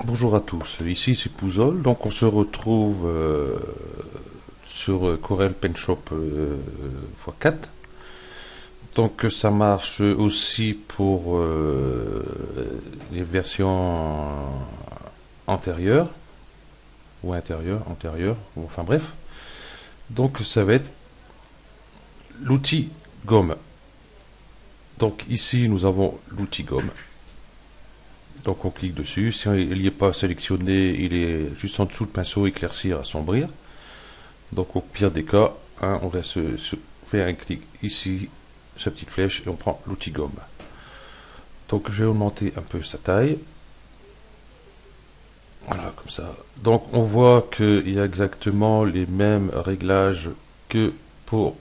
Bonjour à tous, ici c'est Pouzol, donc on se retrouve sur Corel Pen Shop x4. Donc ça marche aussi pour les versions antérieures, ou antérieures, ou enfin bref. Donc ça va être l'outil gomme. Donc ici nous avons l'outil gomme. Donc on clique dessus, si il n'y est pas sélectionné, il est juste en dessous le pinceau éclaircir, assombrir. Donc au pire des cas, hein, on va se faire un clic ici, sa petite flèche, et on prend l'outil gomme. Donc je vais augmenter un peu sa taille. Voilà, comme ça. Donc on voit qu'il y a exactement les mêmes réglages que pour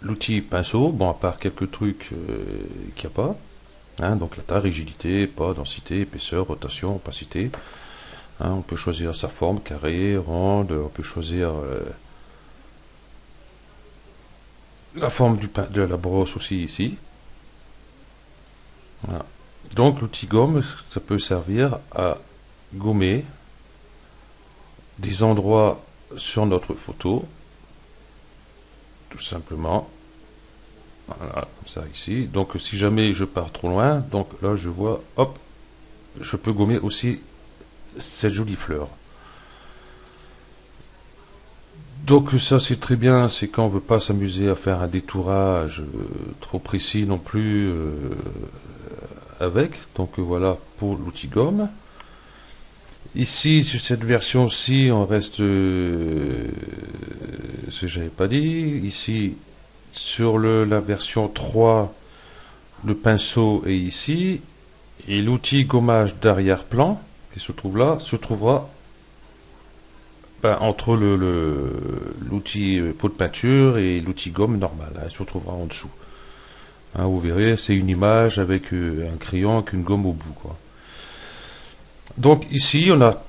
l'outil pinceau, bon à part quelques trucs qu'il n'y a pas. Hein, donc la taille, rigidité, pas, densité, épaisseur, rotation, opacité. Hein, on peut choisir sa forme, carré, ronde, on peut choisir la forme de la brosse aussi ici. Voilà. Donc l'outil gomme, ça peut servir à gommer des endroits sur notre photo, tout simplement. Voilà, comme ça ici. Donc si jamais je pars trop loin, donc là je vois, hop, je peux gommer aussi cette jolie fleur. Donc ça c'est très bien, c'est quand on veut pas s'amuser à faire un détourage trop précis non plus avec. Donc voilà pour l'outil gomme. Ici sur cette version-ci on reste ce que j'avais pas dit. Ici sur la version 3 le pinceau est ici et l'outil gommage d'arrière-plan qui se trouve là se trouvera entre l'outil pot de peinture et l'outil gomme normal, hein, il se trouvera en dessous. Hein, vous verrez, c'est une image avec un crayon, avec une gomme au bout, quoi. Donc ici, on a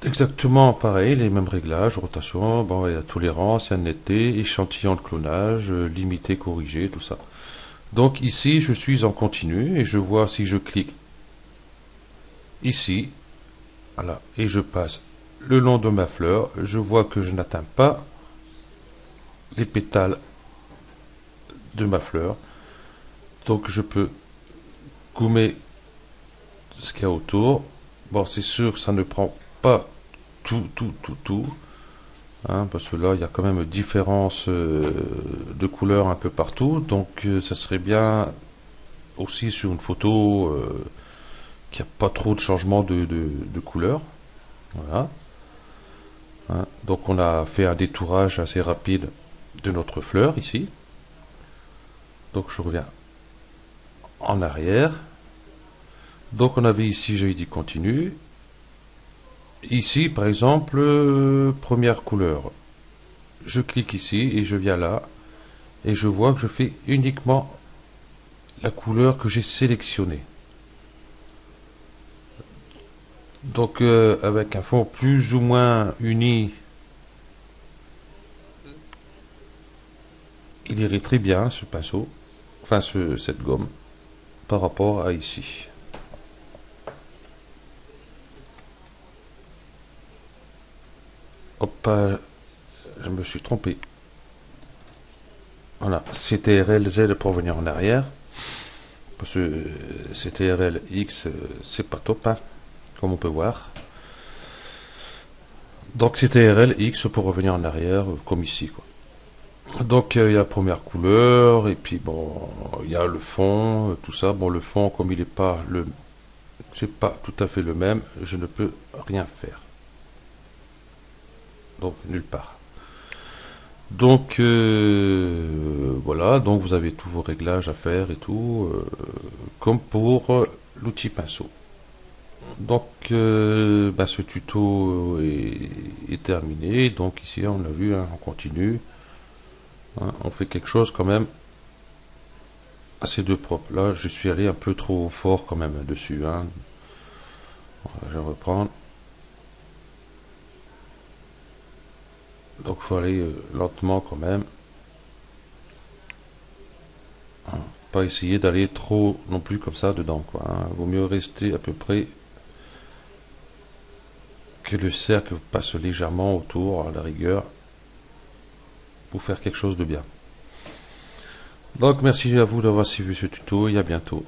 exactement pareil, les mêmes réglages, rotation, bon, il y a tolérance, il y a netteté, échantillon de clonage, limité, corrigé, tout ça. Donc ici, je suis en continu et je vois si je clique ici, voilà, et je passe le long de ma fleur, je vois que je n'atteins pas les pétales de ma fleur. Donc je peux gommer ce qu'il y a autour. Bon, c'est sûr que ça ne prend pas tout. Hein, parce que là, il y a quand même différence de couleurs un peu partout. Donc ça serait bien aussi sur une photo qu'il n'y a pas trop de changement de couleur. Voilà. Hein, donc on a fait un détourage assez rapide de notre fleur ici. Donc je reviens en arrière. Donc on avait ici, j'ai dit continue. Ici, par exemple, première couleur. Je clique ici et je viens là. Et je vois que je fais uniquement la couleur que j'ai sélectionnée. Donc avec un fond plus ou moins uni, il irait très bien ce pinceau, enfin cette gomme, par rapport à ici. Hop, je me suis trompé. Voilà, CTRL Z pour venir en arrière. Parce que CTRL X, c'est pas top, hein, comme on peut voir. Donc CTRL X pour revenir en arrière, comme ici, quoi. Donc il y a la première couleur, et puis bon, il y a le fond, tout ça. Bon, le fond, comme il n'est pas c'est pas tout à fait le même, je ne peux rien faire. Donc nulle part. Donc voilà, donc vous avez tous vos réglages à faire et tout, comme pour l'outil pinceau. Donc ce tuto est terminé. Donc ici on l'a vu, hein, on continue. Hein, on fait quelque chose quand même assez de propre. Là je suis allé un peu trop fort quand même dessus. Hein. Je vais reprendre. Donc il faut aller lentement quand même. Hein, pas essayer d'aller trop non plus comme ça dedans, quoi. Hein. Vaut mieux rester à peu près que le cercle passe légèrement autour, à la rigueur, pour faire quelque chose de bien. Donc merci à vous d'avoir suivi ce tuto et à bientôt.